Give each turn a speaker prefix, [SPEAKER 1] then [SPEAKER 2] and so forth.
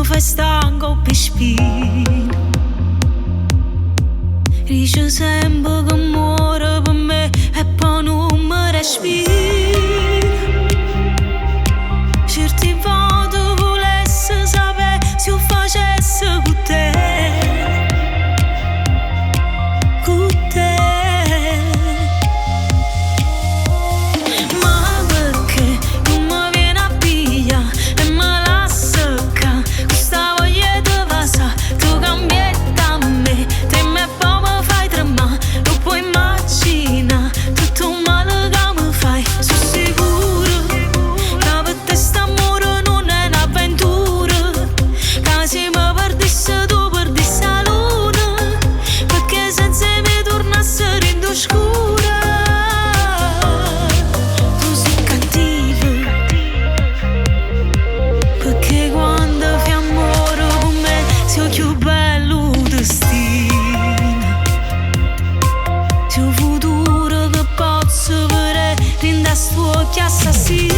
[SPEAKER 1] fai stanco per spina. Dice sempre che muore per me e poi non mi respira. Certi volte volesse sapere se io facesse con te. Con te. Ma perché non mi viene a pigliare e me la secca? Questa voglia di vasa, tu cambietta a me. Te me poi mi fai tremare, non puoi immaginare tutto il male che mi fai. Sono sicura che per te st'amore non è un'avventura. Che se mi perdesse tu perdessi la luna, perché senza me tornasse in oscura. Tu sei cattiva, perché quando fai amore con me sei più bello destino. Sei un futuro che posso vedere in da sto occhi assassino.